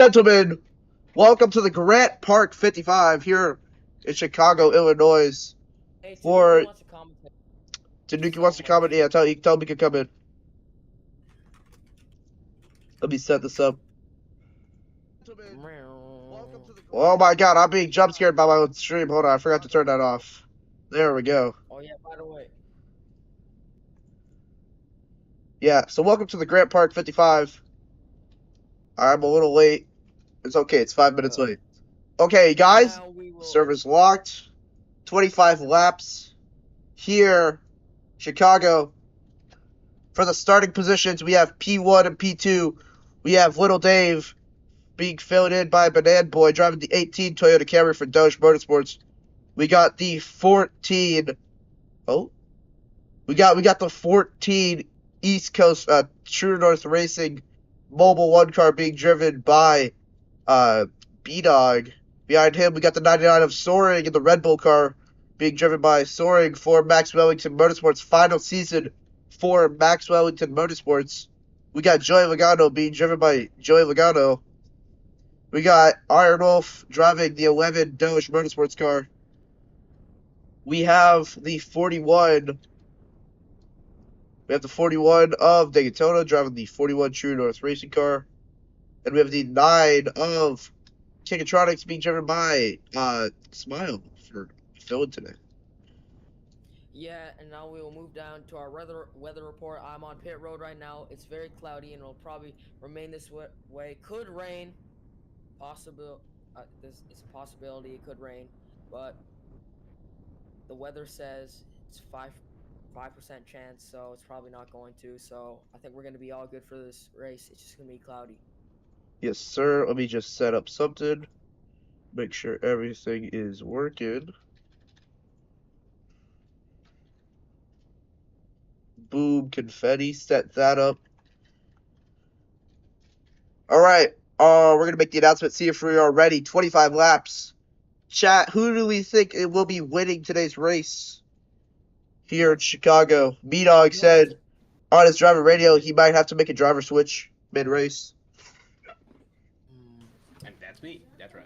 Gentlemen, welcome to the Grant Park 55 here in Chicago, Illinois. Hey, For Tanuki wants to comment. Tanuki wants to comment. Yeah, tell him he can come in. Let me set this up. Oh my god, I'm being jump scared by my own stream. Hold on, I forgot to turn that off. There we go. Oh yeah, by the way. Yeah, so welcome to the Grant Park 55. I'm a little late. It's okay, it's 5 minutes late. Okay, guys, Now we will... server's locked. 25 laps here, Chicago. For the starting positions, we have P1 and P2. We have Little Dave being filled in by Banana Boy driving the 18 Toyota Camry for Doge Motorsports. We got the 14. Oh, we got the 14 East Coast True North Racing Mobile One car being driven by B-Dog. Behind him, we got the 99 of Soaring in the Red Bull car being driven by Soaring for Max Wellington Motorsports final season for Max Wellington Motorsports. We got Joey Logano being driven by Joey Logano. We got Iron Wolf driving the 11 Doge Motorsports car. We have the 41. We have the 41 of Daytona driving the 41 True North Racing car. And we have the 9 of Kickatronics being driven by Smile for filling today. Yeah, and now we will move down to our weather report. I'm on pit road right now. It's very cloudy and it'll probably remain this way. Could rain. This is a possibility it could rain, but the weather says it's 5% chance, so it's probably not going to. So I think we're gonna be all good for this race. It's just gonna be cloudy. Yes, sir. Let me just set up something. Make sure everything is working. Boom, confetti. Set that up. All right. We're going to make the announcement. See if we are ready. 25 laps. Chat, who do we think it will be winning today's race here in Chicago? B-Dog said on his driver radio he might have to make a driver switch mid-race. And that's me. That's right.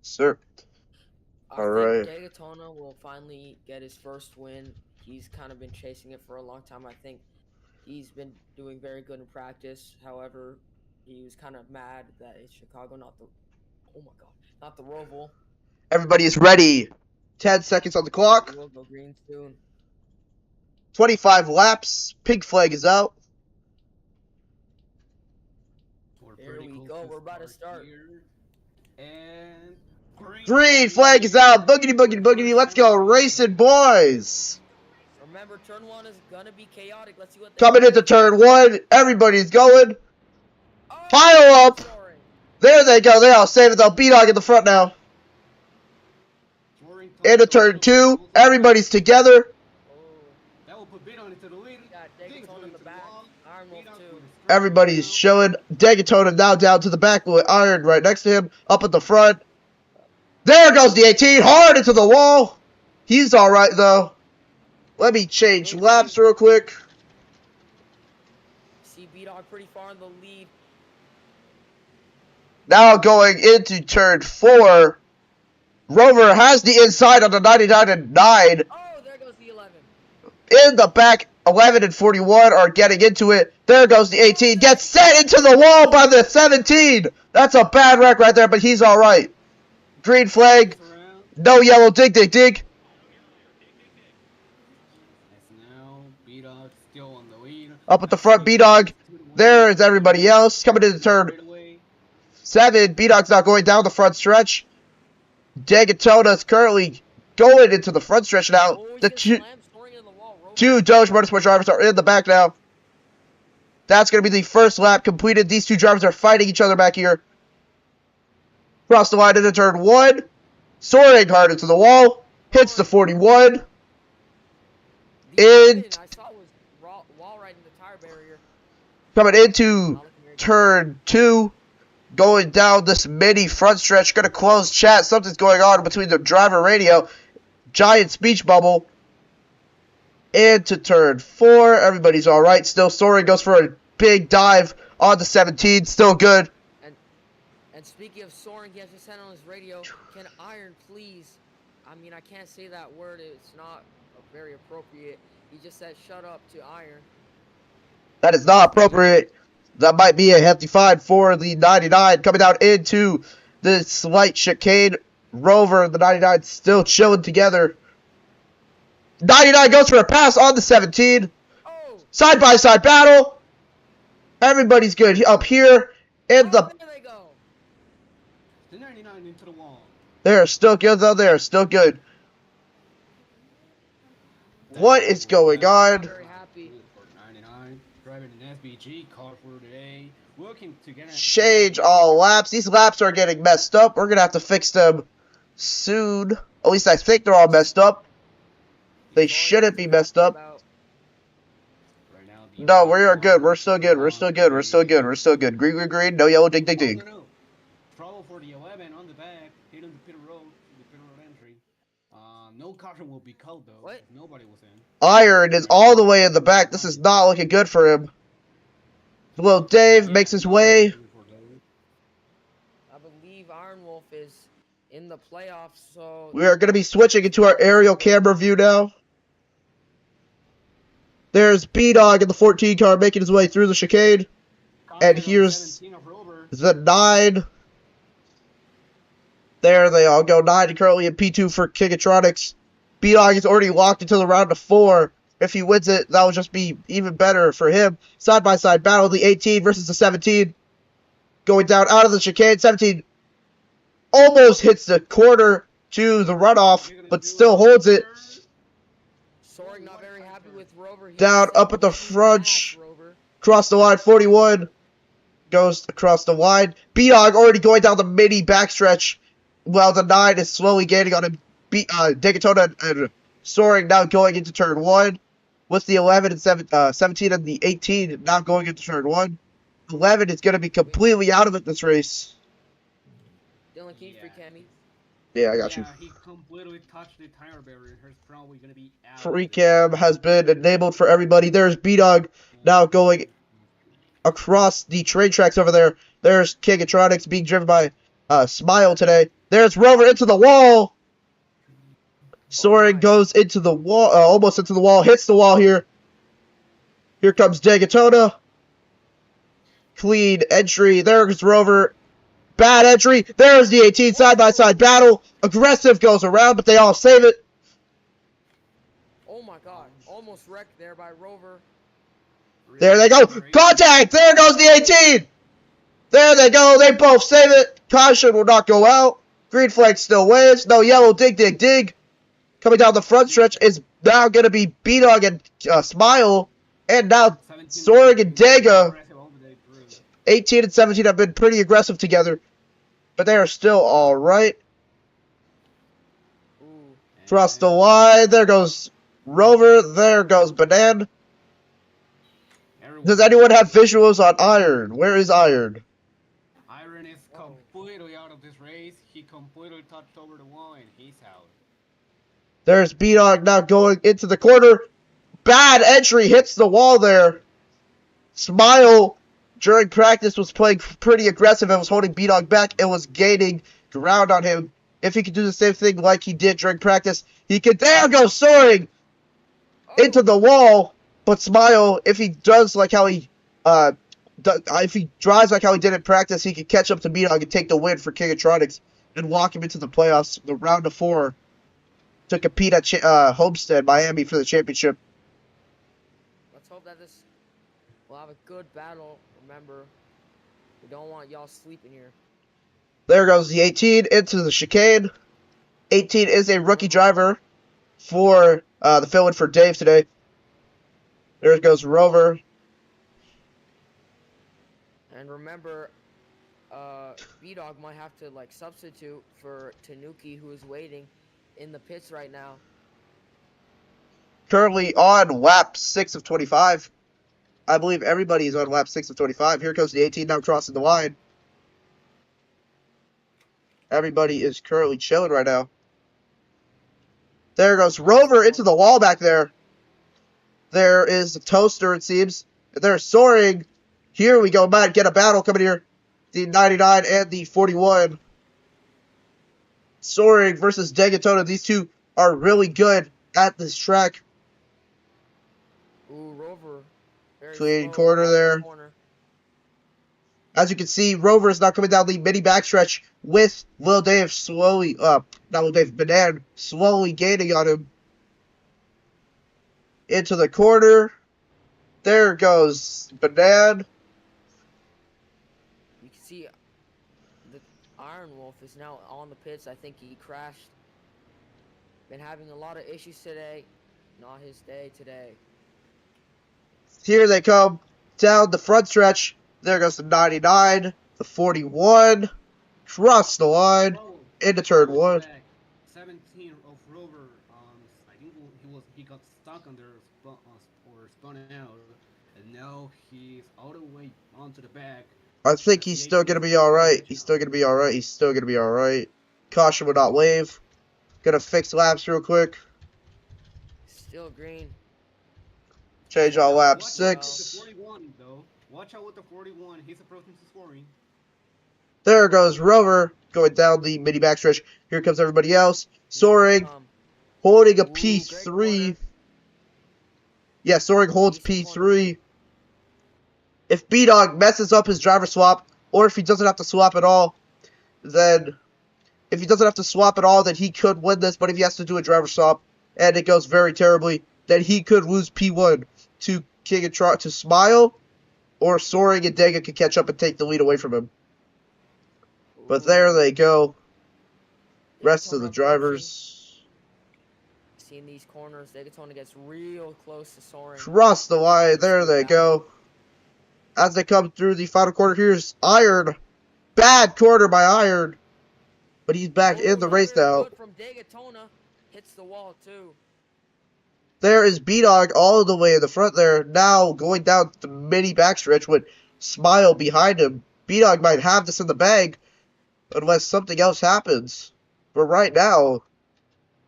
Sir. I think Daytona will finally get his first win. He's kind of been chasing it for a long time. I think he's been doing very good in practice. However, he was kind of mad that it's Chicago, not the Roval. Everybody is ready. 10 seconds on the clock. We'll go green soon. 25 laps. Pink flag is out. Here we go. We're about to start. And Green flag is out. Boogity, boogity, boogity. Let's go racing, boys. Remember, turn 1 is gonna be chaotic. Let's see what Coming into turn 1. Everybody's going. Pile up. There they go. They all save it though. B-Dog in the front now. Into turn 2. Everybody's together. that will put B-Dog into the lead. Daytona in the back. Iron Wolf 2. Everybody's showing. Daytona now down to the back with Iron right next to him. Up at the front. There goes the 18. Hard into the wall. He's alright though. Let me change laps real quick. See B-Dog pretty far in the lead. Now going into turn 4. Rover has the inside on the 99 and 9. Oh, there goes the 11. In the back, 11 and 41 are getting into it. There goes the 18. Gets set into the wall by the 17. That's a bad wreck right there, but he's all right. Green flag. No yellow. Dig, dig, dig. Now B-Dog still on the lead. Up at the front, B-Dog. There is everybody else. Coming into turn 7. B-Dog's now going down the front stretch. Daytona is currently going into the front stretch now. The two Doge Motorsport drivers are in the back now. That's going to be the first lap completed. These two drivers are fighting each other back here. Cross the line into turn 1. Soaring hard into the wall. Hits the 41. Coming into turn 2. Going down this mini front stretch. Gonna close chat. Something's going on between the driver radio. Giant speech bubble. Into turn 4. Everybody's alright. Still Soaring goes for a big dive on the 17. Still good. And And speaking of soaring, he has just said on his radio, can Iron please? I mean, I can't say that word. It's not very appropriate. He just said, shut up to Iron. That is not appropriate. That might be a hefty fine for the 99 coming down into the slight chicane. Rover and the 99 still chilling together. 99 goes for a pass on the 17. Oh! Side-by-side battle. Everybody's good up here. And There they go. The 99 into the wall. They're still good, though. They're still good. What is going on? Very happy. For 99, driving an SBG car for today. Working together. Change all laps. These laps are getting messed up. We're going to have to fix them soon. At least I think they're all messed up. They shouldn't be messed up. Right now, No, we are good. We're still good. We're still good. We're still good. We're still good. Green, green, green. No yellow. Ding, ding, ding. No. Trouble for the 11 on the back. Hit on the pit road. The pit road entry. No caution will be called though. What? Nobody was in. Iron is all the way in the back. This is not looking good for him. Little Dave makes his way. I believe Iron Wolf is in the playoffs, so... We are going to be switching into our aerial camera view now. There's B-Dog in the 14 car making his way through the chicane. And here's the 9. There they all go. 9 currently in P2 for Gigatronics. B-Dog is already locked into the round of 4. If he wins it, that will just be even better for him. Side-by-side battle, the 18 versus the 17. Going down out of the chicane. 17 almost hits the corner to the runoff, but still holds it. Soaring not very happy with Rover. Down, up at the front. Cross the line, 41. Goes across the line. B-Dog already going down the mini backstretch. While the 9 is slowly gaining on him. Daytona and Soaring now going into turn 1. With the 11 and 17 and the 18 now going into turn 1. 11 is going to be completely out of it this race. Dylan, can you free cam? Yeah, I got you. He completely touched the tire barrier. He's probably going to be out. Free cam has been enabled for everybody. There's B-Dog now going across the train tracks over there. There's Gigatronics being driven by Smile today. There's Rover into the wall. Soaring goes into the wall, almost into the wall, hits the wall here. Here comes Daytona. Clean entry. There's Rover. Bad entry. There's the 18 side-by-side battle. Aggressive goes around, but they all save it. Oh my god. Almost wrecked there by Rover. There they go. Contact. There goes the 18. There they go. They both save it. Caution will not go out. Green flag still waves. No yellow. Dig, dig, dig. Coming down the front stretch is now going to be B-Dog and Smile. And now Soaring and Dega. 18 and 17 have been pretty aggressive together. But they are still alright. Cross the line. There goes Rover. There goes Banan. Does anyone have visuals on Iron? Where is Iron? Iron is completely out of this race. He completely touched over the wall and he's out. There's B-Dog now going into the corner. Bad entry, hits the wall there. Smile, during practice, was playing pretty aggressive and was holding B-Dog back and was gaining ground on him. If he could do the same thing like he did during practice, he could. There goes Soaring into the wall. But Smile, if he does like how he, if he drives like how he did in practice, he could catch up to B-Dog and take the win for Gigatronics and walk him into the playoffs, the round of 4, to compete at Homestead, Miami for the championship. Let's hope that this will have a good battle. Remember, we don't want y'all sleeping here. There goes the 18 into the chicane. 18 is a rookie driver for the fill-in for Dave today. There goes Rover. And remember, B-Dog might have to like substitute for Tanuki, who is waiting in the pits right now. Currently on lap 6 of 25. I believe everybody is on lap 6 of 25. Here comes the 18 now crossing the line. Everybody is currently chilling right now. There goes Rover into the wall back there. There is the Toaster, it seems. They're Soaring. Here we go. Might get a battle coming here. the 99 and the 41. Soaring versus Dagatona. These two are really good at this track. Ooh, Rover. Very Clean slow corner out of there. the corner. As you can see, Rover is now coming down the mini backstretch with Lil Dave slowly not Lil Dave, Banan slowly gaining on him. Into the corner. There goes Banan. You can see the Iron Wolf is now on the pits. I think he crashed. Been having a lot of issues today. Not his day today. Here they come down the front stretch. There goes the 99, the 41. Cross the line into turn 1. 17 of Rover. I think he got stuck under or spun out, and now he's all the way onto the back. I think he's still gonna be alright. He's still gonna be alright. He's still gonna be alright. Caution will not wave. Gonna fix laps real quick. Still green. Change on lap Watch 6. out with the 41, though. Watch out with the 41. He's approaching to scoring. There goes Rover going down the mini backstretch. Here comes everybody else. Soaring, holding a Ooh, P3. great corner. Yeah, Soaring holds Decent P3. If B-Dog messes up his driver swap, or if he doesn't have to swap at all, then he could win this. But if he has to do a driver swap and it goes very terribly, then he could lose P1 to King and Trot to Smile, or Soaring and Dega could catch up and take the lead away from him. But there they go. Rest of the drivers. Seeing these corners, Dagatona gets real close to Soaring. Cross the line. There they go. As they come through the final quarter, here's Iron. Bad quarter by Iron. But he's back in the race now. Good from Dagatona. Hits the wall too. There is B-Dog all the way in the front there. Now going down the mini backstretch with Smile behind him. B-Dog might have this in the bag unless something else happens. But right now,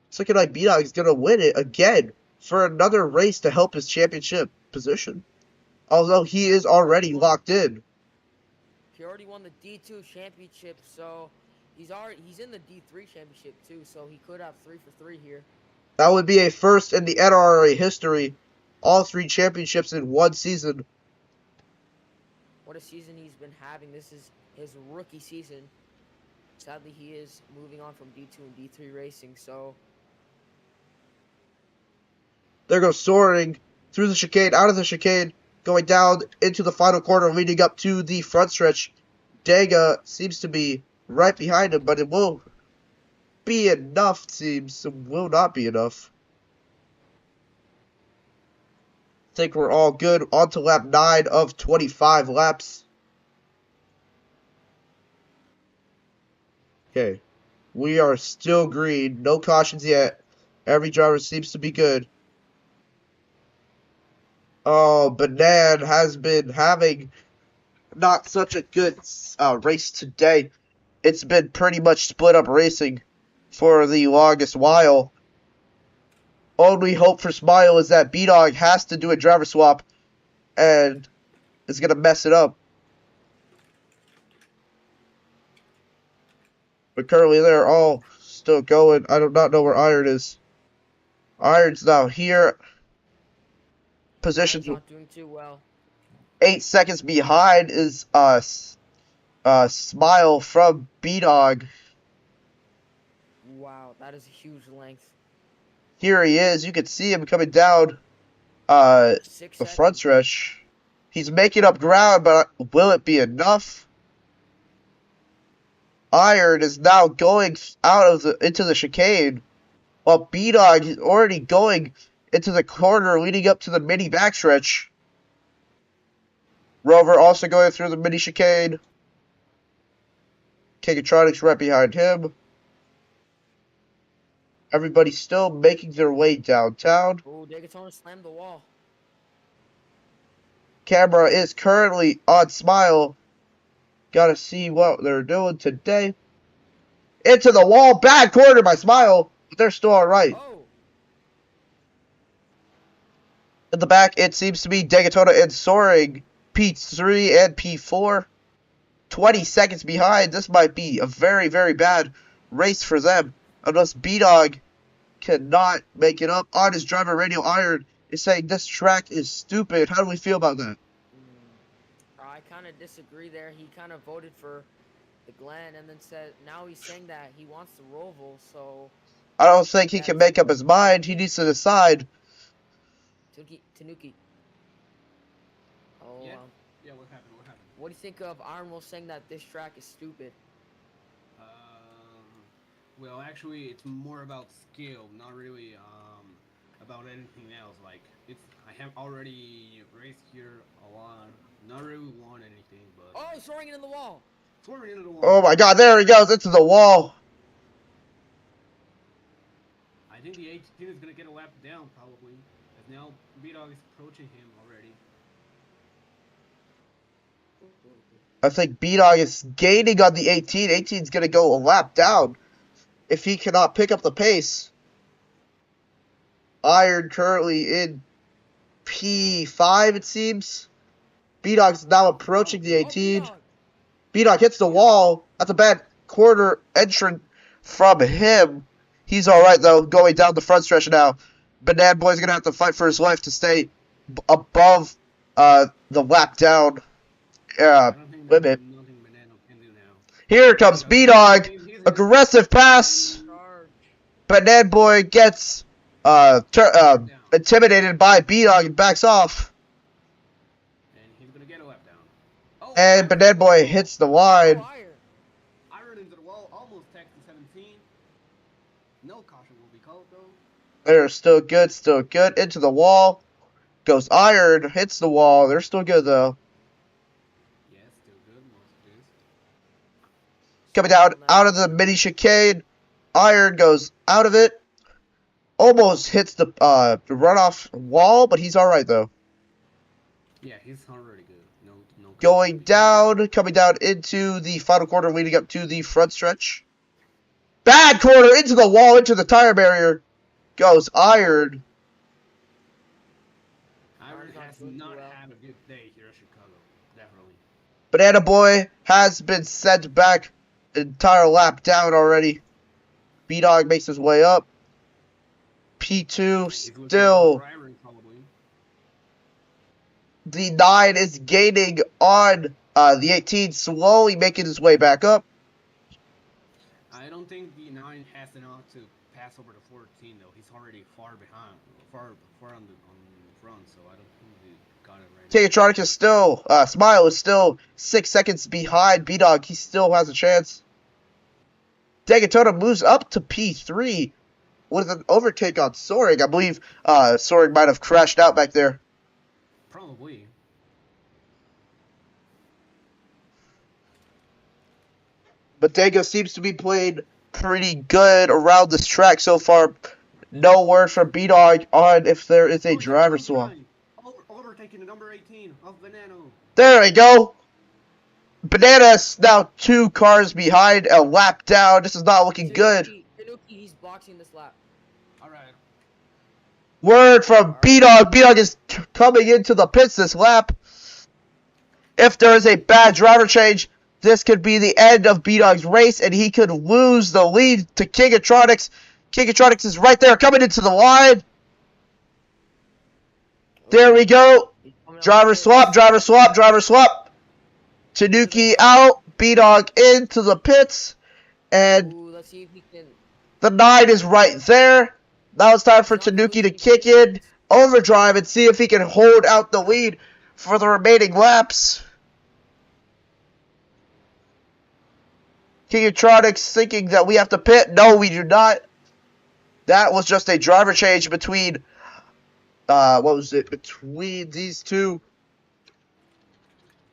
it's looking like B-Dog is going to win it again for another race to help his championship position. Although he is already locked in. He already won the D2 championship, so he's in the D3 championship too, so he could have 3 for 3 here. That would be a first in the NRA history. All 3 championships in one season. What a season he's been having. This is his rookie season. Sadly, he is moving on from D2 and D3 racing, so... There goes Soaring through the chicane, out of the chicane, going down into the final corner, leading up to the front stretch. Dega seems to be right behind him, but it will be enough, seems. It will not be enough. I think we're all good. On to lap 9 of 25 laps. Okay. We are still green. No cautions yet. Every driver seems to be good. Oh, Banan has been having not such a good race today. It's been pretty much split up racing for the longest while. Only hope for Smile is that B-Dog has to do a driver swap and is going to mess it up. But currently they're all still going. I do not know where Iron is. Iron's now here. Positions not doing too well. 8 seconds behind is Smile from B-Dog. Wow, that is a huge length. Here he is. You can see him coming down the front stretch. He's making up ground, but will it be enough? Iron is now going out of into the chicane, while B-Dog is already going into the corner leading up to the mini backstretch. Rover also going through the mini chicane. Kagatronics right behind him. Everybody's still making their way downtown. Oh, Dagatona slammed the wall. Camera is currently on Smile. Gotta see what they're doing today. Into the wall. Bad corner by Smile. But they're still alright. Oh. In the back, it seems to be Dagatona and Soaring. P3 and P4. 20 seconds behind. This might be a very, very bad race for them. Unless B-Dog cannot make it up. On his driver radio, Iron is saying this track is stupid. How do we feel about that? I kind of disagree there. He kind of voted for the Glen and then said now he's saying that he wants the Roval, so... I don't think he can make up his mind. He needs to decide. Tanuki. Oh, Yeah. Yeah, what happened? What do you think of Iron Wolf saying that this track is stupid? Well, actually, it's more about skill, not really about anything else. Like, I have already raced here a lot, not really won anything, but... Oh, soaring into the wall! Soaring into the wall. Oh my god, there he goes, into the wall. I think the 18 is going to get a lap down, probably, as now B-Dog is approaching him already. I think B-Dog is gaining on the 18. 18 is going to go a lap down if he cannot pick up the pace. Iron currently in P5, it seems. B-Dog is now approaching the 18. B-Dog hits the wall. That's a bad corner entrant from him. He's alright, though, going down the front stretch now. Banana Boy's going to have to fight for his life to stay above the lap down limit. Here comes B-Dog. Aggressive pass. Banana Boy gets intimidated by B-Dog and backs off. And he's going to get a lap down. Oh, And Banana Boy hits the line. Iron into the wall, almost taxed to 17. No caution will be called, though. They're still good, still good. Into the wall. Goes Iron, hits the wall. They're still good, though. Yeah, still good, most of this. Coming down out of the mini chicane. Iron goes out of it. Almost hits the runoff wall, but he's alright, though. Yeah, he's already good. No. Going down, coming down into the final quarter, leading up to the front stretch. Bad corner, into the wall, into the tire barrier. Goes Iron. Iron has not had a good day here at Chicago. Definitely. Banana Boy has been sent back entire lap down already. B-Dog makes his way up. P2 He's looking still. for Iron, probably. The 9 is gaining on the 18, slowly making his way back up. I don't think the 9 has enough to pass over the 14, though. He's already far behind, far on the front, so I don't think he got it right. Tegatronic is still, Smile is still 6 seconds behind B-Dog. He still has a chance. Dagatona moves up to P3 with an overtake on Soaring. I believe Soaring might have crashed out back there. Probably. But Dago seems to be playing pretty good around this track so far. No word from B-Dog on if there is a driver swap. Overtaking the number 18 of Banano. There we go. Banana's now 2 cars behind, a lap down. This is not looking good. Tanuki, he's boxing this lap. Alright. Word from B-Dog. B-Dog is coming into the pits this lap. If there is a bad driver change, this could be the end of B-Dog's race, and he could lose the lead to Kingatronics. Kingatronics is right there, coming into the line. There we go. Driver swap, driver swap, driver swap. Tanuki out, B-Dog into the pits, and Ooh, let's see if he can... the 9 is right there. Now it's time for Tanuki to kick in, overdrive, and see if he can hold out the lead for the remaining laps. Kingatronics thinking that we have to pit. No, we do not. That was just a driver change between, between these two.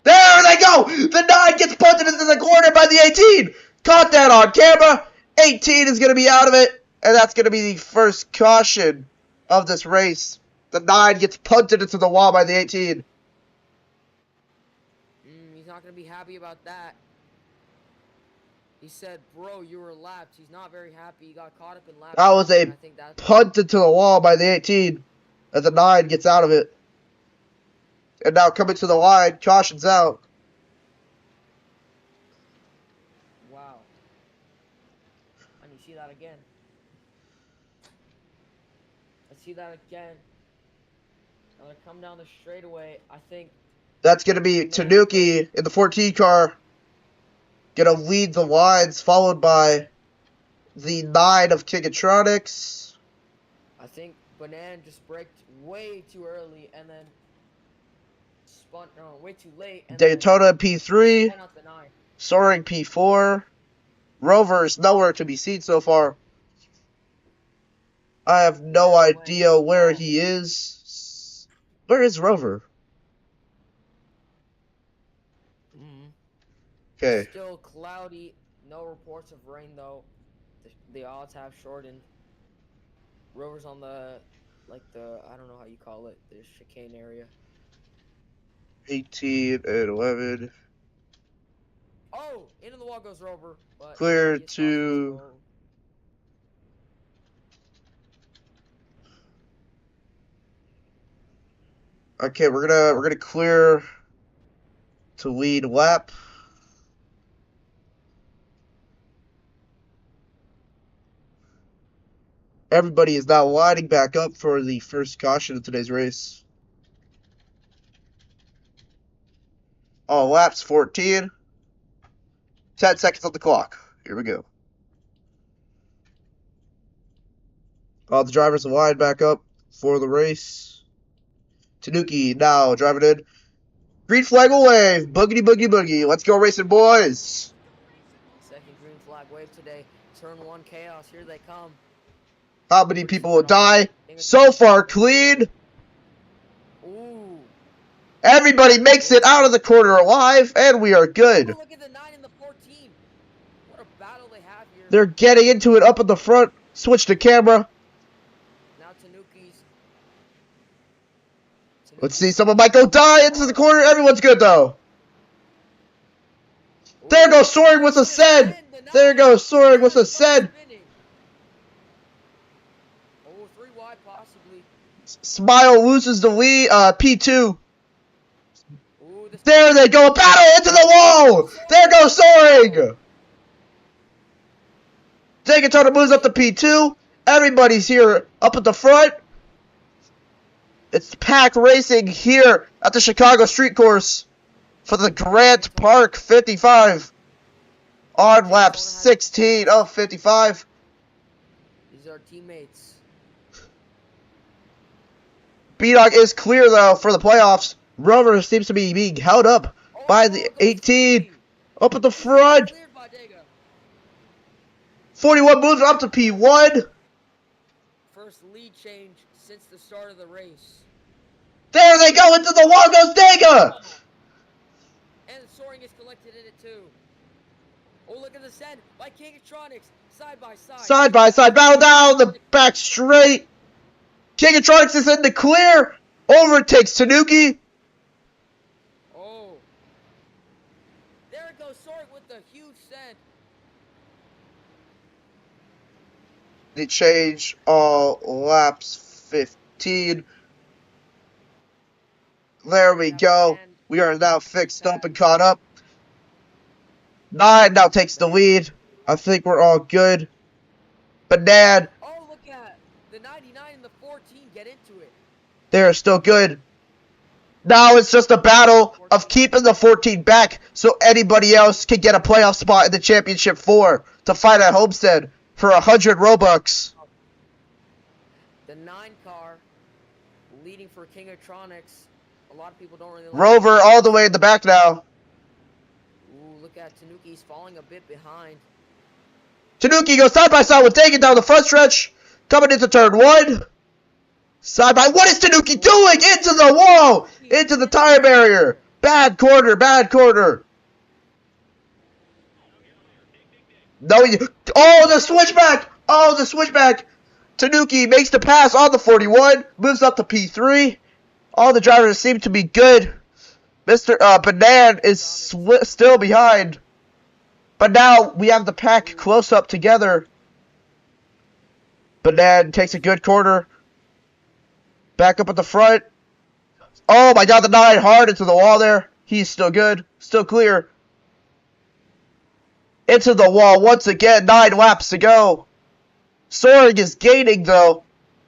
There they go! The 9 gets punted into the corner by the 18. Caught that on camera. 18 is going to be out of it. And that's going to be the first caution of this race. The 9 gets punted into the wall by the 18. He's not going to be happy about that. He said, bro, you were lapped. He's not very happy. He got caught up in laps. That was a punted to the wall by the 18. As the 9 gets out of it. And now coming to the line, caution's out. And you see that again. I see that again. Now they come down the straightaway. I think That's going to be Tanuki in the 14 car. Going to lead the lines, followed by the 9 of Kingatronics. I think Banan just braked way too early and then spun way too late. And Daytona P3. Spun out the 9. Soaring P4. Rover is nowhere to be seen so far. I have no idea where he is. Where is Rover? Okay. Still cloudy. No reports of rain though. The odds have shortened. Rover's on the I don't know how you call it, the chicane area. 18 and 11. Oh, into the wall goes Rover. But Clear to. Okay, we're gonna clear to lead lap. Everybody is now lining back up for the first caution of today's race. All laps 14. 10 seconds on the clock. Here we go. All the drivers are lined back up for the race. Tanuki now driving in. Green flag will wave. Boogity boogie boogie. Let's go racing, boys. Second green flag wave today. Turn 1 chaos. Here they come. How many people will die? So far, clean. Ooh. Everybody makes it out of the corner alive, and we are good. Oh, look at the 9 and the 14. What a battle they have here. They're getting into it up at the front. Switch the camera. Now Tanuki's. Let's see. Someone might go die into the corner. Everyone's good, though. There goes Soaring with a send. There goes Soaring with a send. Oh, 3 wide possibly. Smile loses the lead. P2. Ooh, There they go. Battle into the wall. There goes Soaring. Daytona moves up to P2. Everybody's here up at the front. It's packed racing here at the Chicago Street Course for the Grant Park 55 on lap 16 of 55. These are teammates. B-Dog is clear, though, for the playoffs. Rover seems to be being held up by the 18 up at the front. 41 moves up to P1. First lead change since the start of the race. There they go. Into the wall goes Dega. And Soaring is collected in it too. Oh, look at the send by Kingatronics. Side by side. Side by side. Battle down the back straight. Kingatronics is in the clear. Overtakes Tanuki. Oh. There it goes. Soaring with the huge send. They change all laps 15. There we go. We are now fixed up and caught up. 9 now takes the lead. I think we're all good. Banan, Oh, look at the 99 and the 14 get into it. they're still good. Now it's just a battle of keeping the 14 back so anybody else can get a playoff spot in the Championship 4 to fight at Homestead for 100 Robux. The 9 car leading for Kingatronics. A lot of people don't really like Rover it. all the way in the back now. Ooh, look at Tanuki's falling a bit behind. Tanuki goes side by side with Dagan down the front stretch. Coming into turn 1. Side by. What is Tanuki doing? Into the wall. Into the tire barrier. Bad corner. Bad corner. No. Oh, the switchback. Oh, the switchback. Tanuki makes the pass on the 41. Moves up to P3. All the drivers seem to be good. Mr. Banan is still behind. But now we have the pack close up together. Banan takes a good corner. Back up at the front. Oh my god, the 9 hard into the wall there. He's still good. Still clear. into the wall once again. 9 laps to go. Soaring is gaining, though.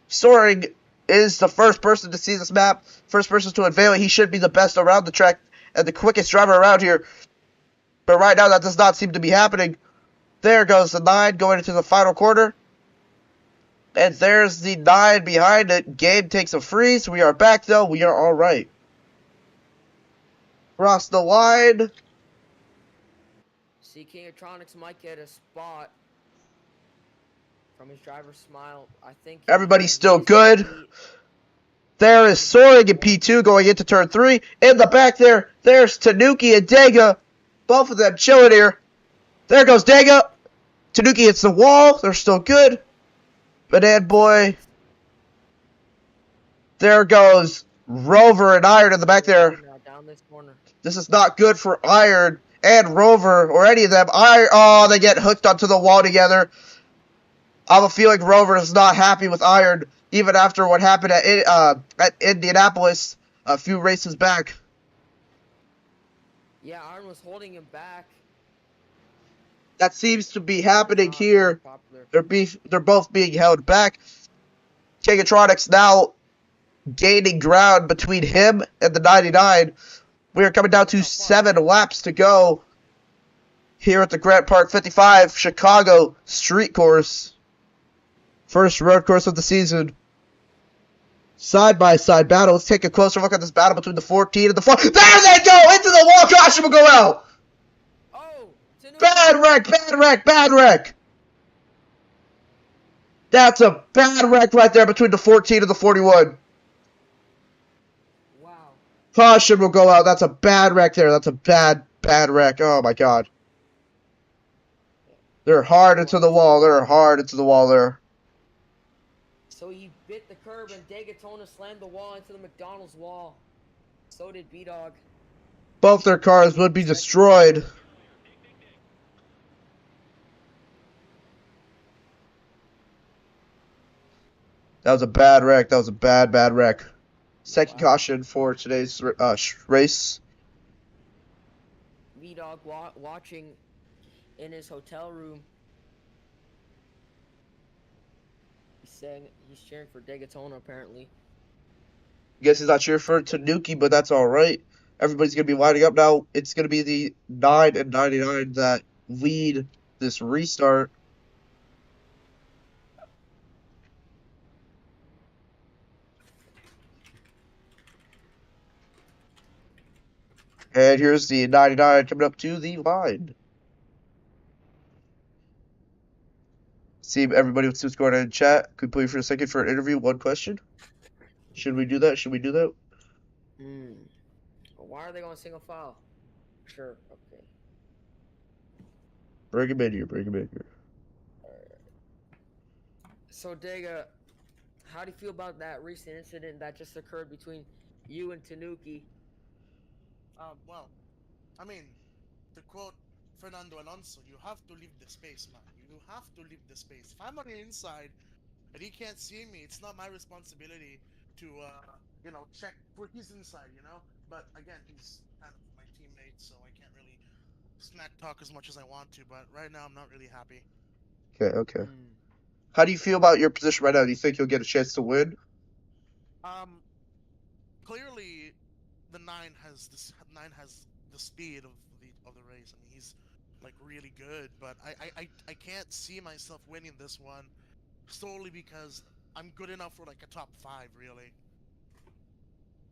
Soaring is the first person to see this map, first person to unveil it. He should be the best around the track and the quickest driver around here. But right now, that does not seem to be happening. There goes the 9 going into the final quarter. And there's the 9 behind it. Gabe takes a freeze. We are back, though. We are all right. Cross the line. See, Kingatronics might get a spot from his driver's smile. I think Everybody's still good. There is Soaring in P2 going into turn 3. In the back there's Tanuki and Dega. Both of them chilling here. There goes Dega. Tanuki hits the wall. They're still good. Banana Boy. There goes Rover and Iron in the back there. Down this corner. This is not good for Iron and Rover or any of them. They get hooked onto the wall together. I have a feeling Rover is not happy with Iron, even after what happened at Indianapolis a few races back. Yeah, Iron was holding him back. That seems to be happening here. They're both being held back. Kingatronics now gaining ground between him and the 99. We are coming down to 7 laps to go here at the Grant Park 55 Chicago Street Course. First road course of the season. Side-by-side battle. Let's take a closer look at this battle between the 14 and the 4. There they go! Into the wall! Caution will go out! Oh! Bad wreck! That's a bad wreck right there between the 14 and the 41. Wow. Caution will go out. That's a bad wreck there. That's a bad wreck. Oh my god. They're hard into the wall. There. So he bit the curb and Degatona slammed the wall into the McDonald's wall. So did B-Dog. Both their cars would be destroyed. That was a bad wreck. That was a bad wreck. Second caution for today's race. B-Dog watching in his hotel room. He's cheering for Degatona, apparently. Guess he's not cheering for Tanuki, but that's alright. Everybody's going to be lining up now. It's going to be the 9 and 99 that lead this restart. And here's the 99 coming up to the line. See if everybody wants to go ahead and chat. Could we play for a second for an interview? One question. Should we do that? Why are they going single file? Sure, okay. Bring him in here. Alright. So, Dega, how do you feel about that recent incident that just occurred between you and Tanuki? Well, I mean, to quote Fernando Alonso, you have to leave the space, man. You have to leave the space. If I'm on the inside and he can't see me, it's not my responsibility to, check for his inside, But again, he's kind of my teammate, so I can't really smack talk as much as I want to. But right now, I'm not really happy. Okay. How do you feel about your position right now? Do you think you'll get a chance to win? Clearly, the 9 has the speed of the race. I mean, he's like really good, but I can't see myself winning this one solely because I'm good enough for like a top 5, really.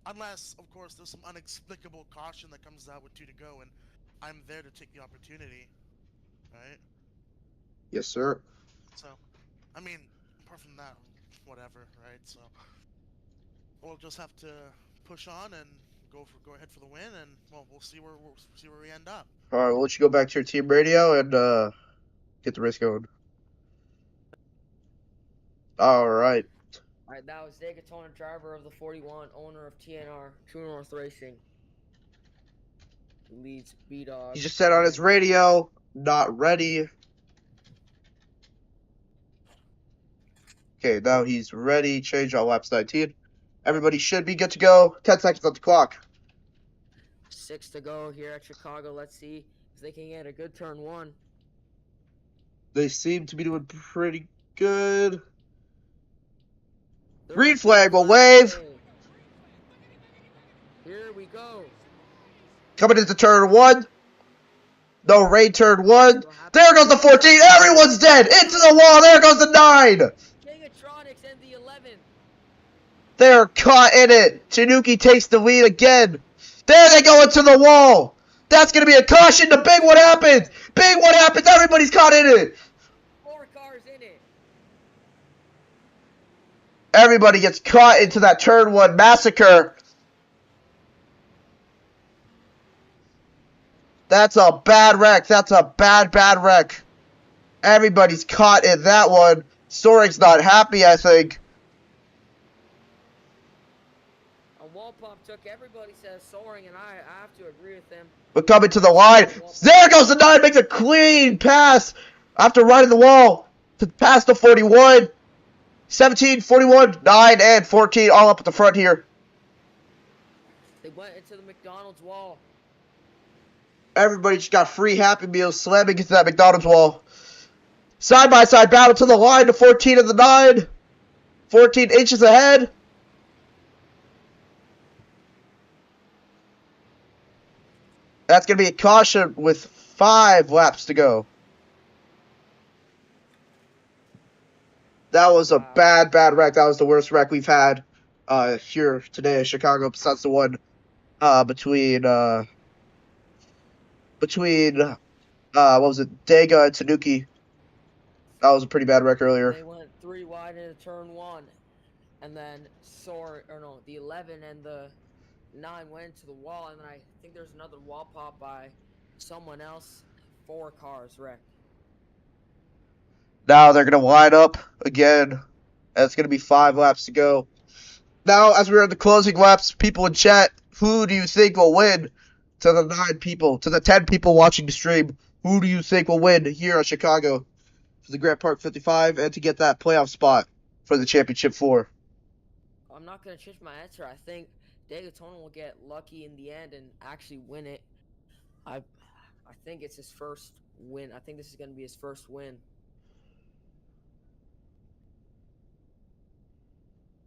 Unless, of course, there's some inexplicable caution that comes out with 2 to go, and I'm there to take the opportunity, right? Yes, sir. So, I mean, apart from that, whatever, right? So, we'll just have to push on and go ahead for the win, and well, we'll see where we end up. All right, we'll let you go back to your team radio and get the race going. All right. All right, that was Degatona, driver of the 41, owner of TNR, True North Racing. Who leads B-Dog. He just said on his radio, not ready. Okay, now he's ready. Change on laps 19. Everybody should be good to go. 10 seconds on the clock. 6 to go here at Chicago. Let's see if they can get a good turn 1. They seem to be doing pretty good. There Green is flag will flag wave. wave. Here we go. Coming into turn 1. No rain, turn 1. What happened? There goes the 14. Everyone's dead. Into the wall. There goes the 9. Gigatronics and the 11. They're caught in it. Tanuki takes the lead again. There they go into the wall. That's going to be a caution. The big one happens. Big one happens. Everybody's caught in it. 4 cars in it. Everybody gets caught into that turn 1 massacre. That's a bad wreck. That's a bad wreck. Everybody's caught in that one. Soaring's not happy, I think. A wall pop took everybody, says Soaring, and I have to agree with him. But coming to the line. There goes the 9. Makes a clean pass after riding the wall to pass the 41. 17, 41, 9, and 14 all up at the front here. They went into the McDonald's wall. Everybody just got free Happy Meals slamming into that McDonald's wall. Side-by-side battle to the line. The 14 and the 9. 14 inches ahead. That's going to be a caution with 5 laps to go. That was a bad wreck. That was the worst wreck we've had here today in Chicago, besides the one between what was it, Dega and Tanuki. That was a pretty bad wreck earlier. They went 3 wide into turn 1, and then the 11 and the 9 went into the wall, and then I think there's another wall pop by someone else. 4 cars wrecked. Now they're going to line up again. And it's going to be 5 laps to go. Now, as we're in the closing laps, people in chat, who do you think will win? To the 9 people, to the 10 people watching the stream, who do you think will win here at Chicago for the Grant Park 55 and to get that playoff spot for the Championship 4? I'm not going to change my answer. I think Daytona will get lucky in the end and actually win it. I think it's his first win. I think this is going to be his first win.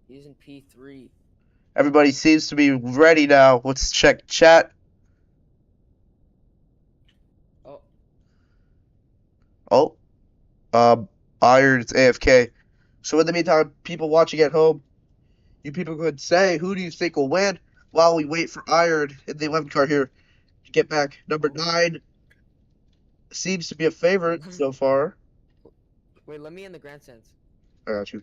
He's in P3. Everybody seems to be ready now. Let's check chat. Iron's AFK. So in the meantime, people watching at home, you people could say, who do you think will win while we wait for Iron in the 11 car here to get back. Number 9 seems to be a favorite so far. Wait, let me in the grandstands. I got you.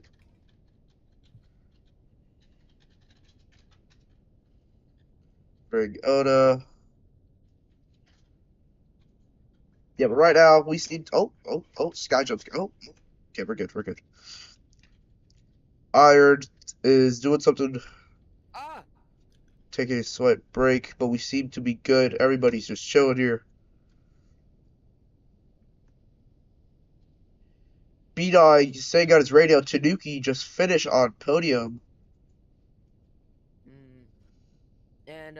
Bring Oda. Yeah, but right now we see. Oh, sky jumps. Oh, okay, we're good. Iron is doing something. Taking a slight break, but we seem to be good. Everybody's just chilling here. B-Dog saying on his radio, Tanuki just finished on podium. And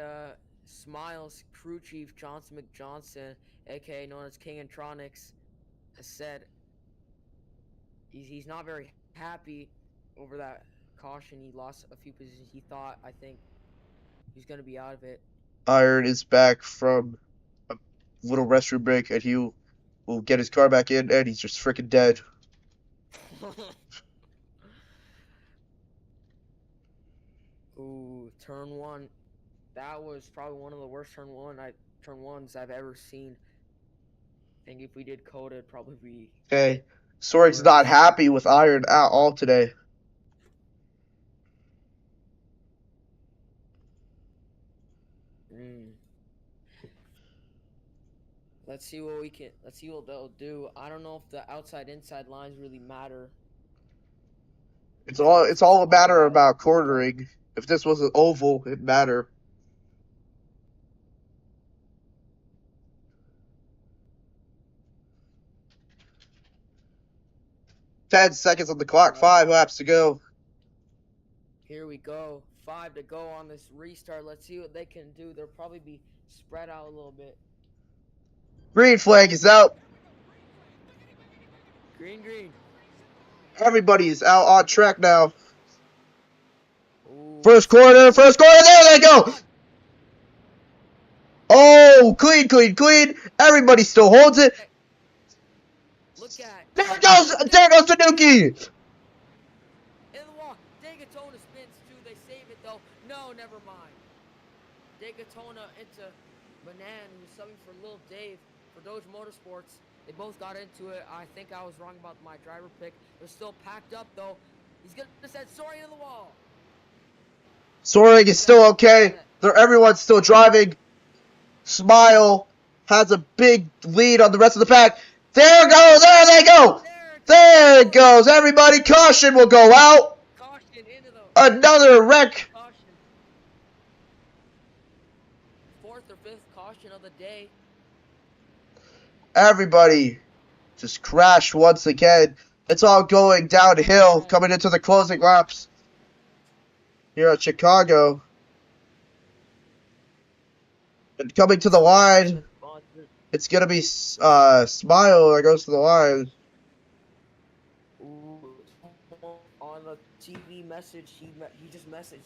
Smiles crew chief Johnson McJohnson, aka known as King Intronics, has said he's not very happy over that caution. He lost a few positions. I think he's gonna be out of it. Iron is back from a little restroom break, and he will get his car back in, and he's just freaking dead. Ooh, turn 1. That was probably one of the worst turn ones I've ever seen. I think if we did code, it'd probably be. Okay, Soaring's not happy with Iron at all today. Let's see what they'll do. I don't know if the outside-inside lines really matter. It's all a matter about cornering. If this was an oval, it'd matter. Ten seconds on the clock. 5 laps to go. Here we go. 5 to go on this restart. Let's see what they can do. They'll probably be spread out a little bit. Green flag is out. Green. Everybody's out on track now. Ooh. First corner, there they go! Oh, clean. Everybody still holds it. Look at. There goes Tanuki! In the wall. Dagatona spins too. They save it though. No, never mind. Dagatona into Manan, who's subbing for Lil Dave for Doge Motorsports. They both got into it. I think I was wrong about my driver pick. They're still packed up though. He's gonna send Soaring in the wall. Soaring is still okay. Everyone's still driving. Smile has a big lead on the rest of the pack. There they go! There it goes. Everybody, caution will go out. Caution into the Another wreck. caution. Fourth or fifth caution of the day. Everybody just crashed once again. It's all going downhill coming into the closing laps here at Chicago. And coming to the line, it's going to be Smile that goes to the line. Ooh, on the TV message, he just messaged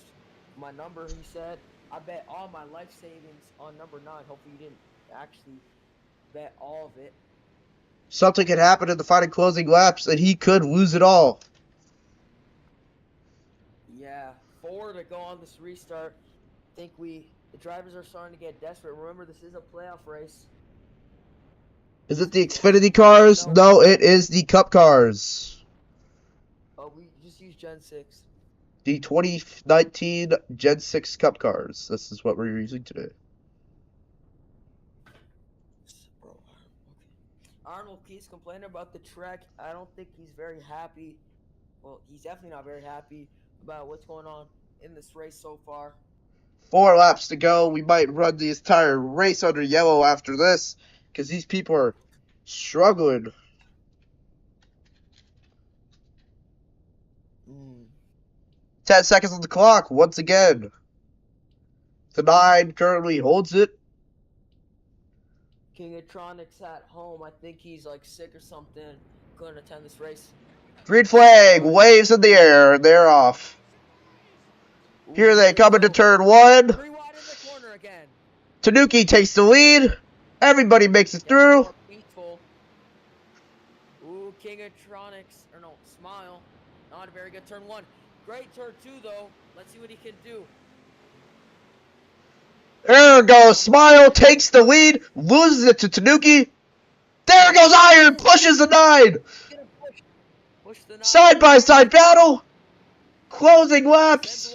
my number. He said, I bet all my life savings on number 9. Hopefully you didn't actually bet all of it. Something could happen in the final closing laps, and he could lose it all. Yeah, 4 to go on this restart. I think the drivers are starting to get desperate. Remember, this is a playoff race. Is it the Xfinity cars? No, it is the Cup cars. Oh, we just used Gen 6. The 2019 Gen 6 Cup cars. This is what we're using today. Arnold keeps complaining about the track. I don't think he's very happy. Well, he's definitely not very happy about what's going on in this race so far. 4 laps to go. We might run the entire race under yellow after this, because these people are struggling. 10 seconds on the clock once again. The 9 currently holds it. Kingatronics at home. I think he's like sick or something. Couldn't attend this race. Green flag, waves in the air, and they're off. Here they come into turn 1. 3 wide in the corner again. Tanuki takes the lead. Everybody makes it through. Ooh, Kingatronics, or no, Smile. Not a very good turn 1. Great turn 2 though. Let's see what he can do. There goes Smile, takes the lead, loses it to Tanuki. There goes Iron, pushes the 9. Push the 9. Side by side battle. Closing laps.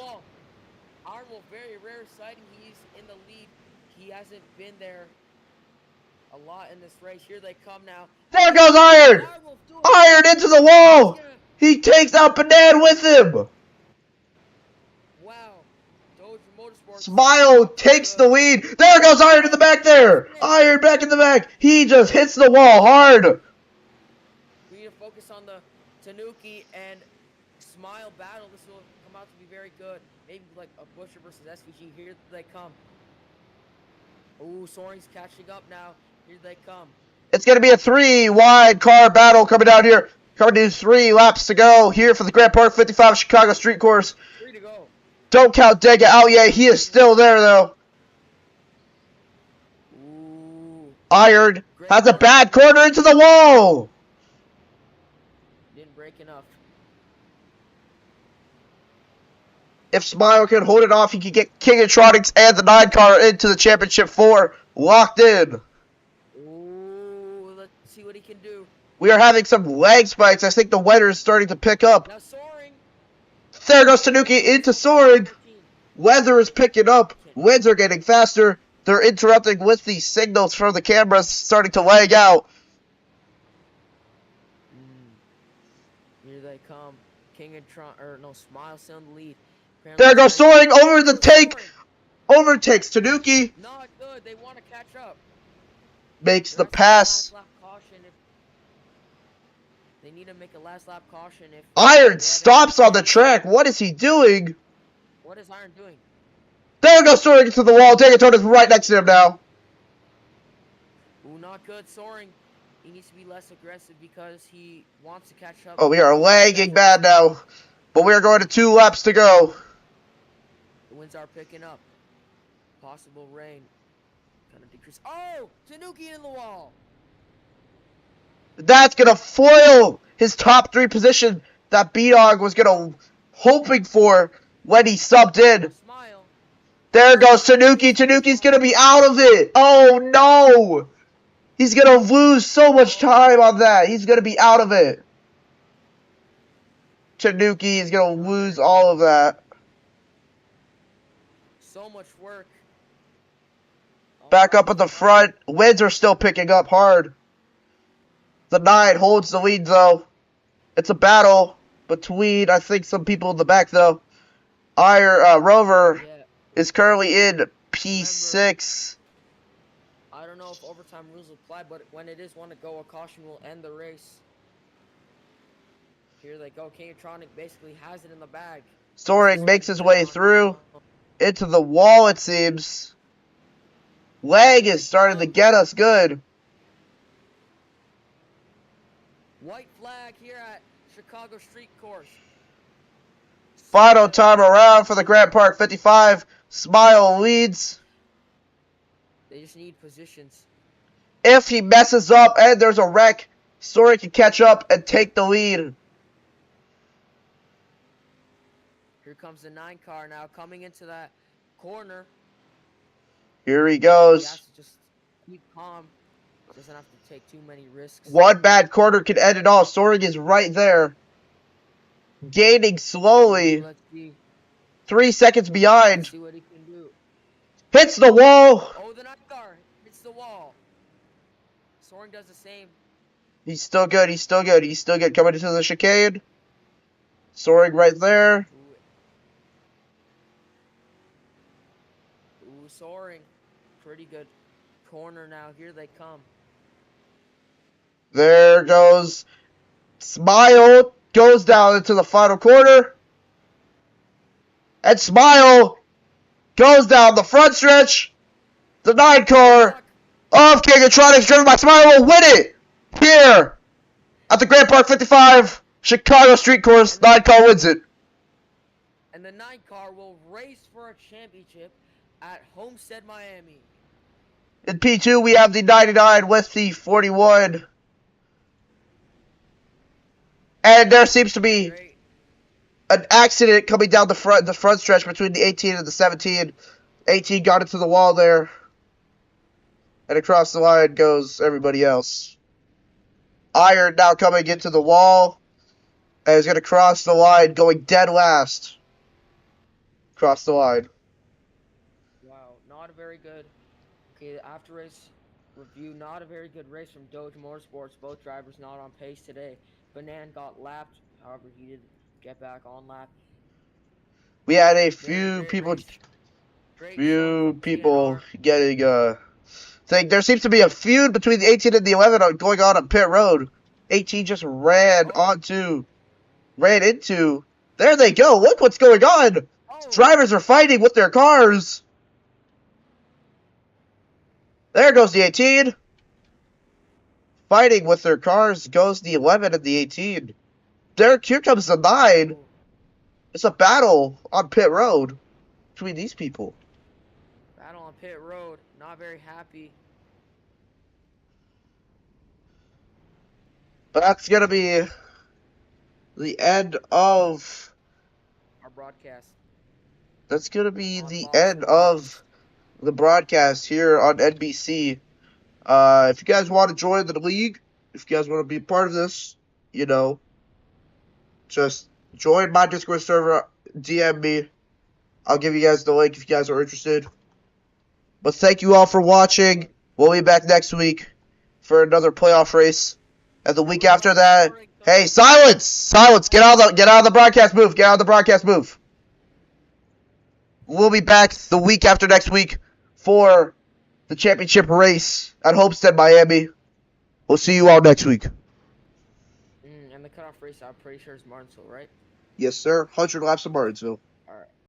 Iron Wolf, very rare sighting. He's in the lead. He hasn't been there a lot in this race. Here they come now. There goes Iron. Iron into the wall. He takes out Banan with him. Wow. Doge Motorsports. Smile takes the lead. There goes Iron in the back there. Iron back in the back. He just hits the wall hard. We need to focus on the Tanuki and Smile battle. This will come out to be very good. Maybe like a Busher versus SVG. Here they come. Ooh, Soaring's catching up now. Here they come. It's going to be a 3-wide car battle coming down here. Coming to 3 laps to go here for the Grand Park 55 Chicago Street Course. 3 to go. Don't count Dega out yet. He is still there, though. Ooh. Iron has a bad corner into the wall. Didn't break enough. If Smile can hold it off, he can get Kingatronics and the 9 car into the Championship 4 locked in. Ooh, let's see what he can do. We are having some lag spikes. I think the weather is starting to pick up. Now Soaring. There goes Tanuki into Soaring. Weather is picking up. Winds are getting faster. They're interrupting with the signals from the cameras starting to lag out. Here they come. Smile still in the lead. Apparently There goes Soaring over the tank. Overtakes Tanuki. Not good. They want to catch up. Makes the pass. Last lap caution if they need to make a last lap caution if Iron stops on the track. What is he doing? What is Iron doing? There goes Soaring into the wall. Dagatona's right next to him now. Ooh, not good. Soaring. he needs to be less aggressive because he wants to catch up. Oh, we are lagging bad now. But we are going to 2 laps to go. The winds are picking up. Possible rain. Kind of decrease. Oh! Tanuki in the wall! That's going to foil his top 3 position that B-Dog was going to hoping for when he subbed in. Smile. There goes Tanuki. Tanuki's going to be out of it. Oh, no. He's going to lose so much time on that. He's going to be out of it. Tanuki is going to lose all of that. So much work. Back up at the front. Winds are still picking up hard. The 9 holds the lead, though. It's a battle between, I think, some people in the back, though. Rover is currently in P6. I don't know if overtime rules apply, but when it is one to go, a caution will end the race. Here they go. Kingatronic basically has it in the bag. Soaring makes his way through into the wall, it seems. Lag is starting to get us good. White flag here at Chicago Street Course. Final time around for the Grant Park 55. Smile leads. They just need positions. If he messes up and there's a wreck, Soaring can catch up and take the lead. Here comes the 9 car now coming into that corner. Here he He has goes. to just keep calm. Doesn't have to take too many risks. One bad corner can end it all. Soaring is right there. Gaining slowly. Let's see. 3 seconds behind. See what he can do. Hits the wall. Oh, the 9 car hits the wall. Soaring does the same. He's still good. He's still good. He's still good. Coming into the chicane. Soaring right there. Ooh, Soaring. Pretty good corner now. Here they come. There goes Smile. Goes down into the final corner. And Smile goes down the front stretch. The 9 car of Kingatronics driven by Smile will win it here at the Grant Park 55 Chicago Street Course. 9 car wins it. And the 9 car will race for a championship at Homestead, Miami. In P2, we have the 99 with the 41. And there seems to be Great. an accident coming down the front stretch between the 18 and the 17. 18 got into the wall there. And across the line goes everybody else. Iron now coming into the wall. And is going to cross the line, going dead last. Cross the line. Wow, not a very good. Okay, the after race review, not a very good race from Doge Motorsports. Both drivers not on pace today. Banan got lapped, however, he did get back on lap. We had a Very few great people, race. Great showing from TNR. getting thing. There seems to be a feud between the 18 and the 11 going on pit road. 18 just ran into. There they go. Look what's going on. Oh, Drivers are fighting with their cars. There goes the 18. Fighting with their cars goes the 11 and the 18. Here comes the 9. It's a battle on pit road between these people. battle on pit road. Not very happy. But that's going to be the end of... Our broadcast. That's going to be the end of the broadcast here on NBC. If you guys want to join the league, if you guys want to be a part of this, just join my Discord server, DM me. I'll give you guys the link if you guys are interested. But thank you all for watching. We'll be back next week for another playoff race. And the week after that, hey, silence! Silence! Get out of the broadcast booth. Get out of the broadcast booth. We'll be back the week after next week for the championship race at Homestead, Miami. We'll see you all next week. And the cutoff race, I'm pretty sure is Martinsville, right? Yes, sir. 100 laps of Martinsville.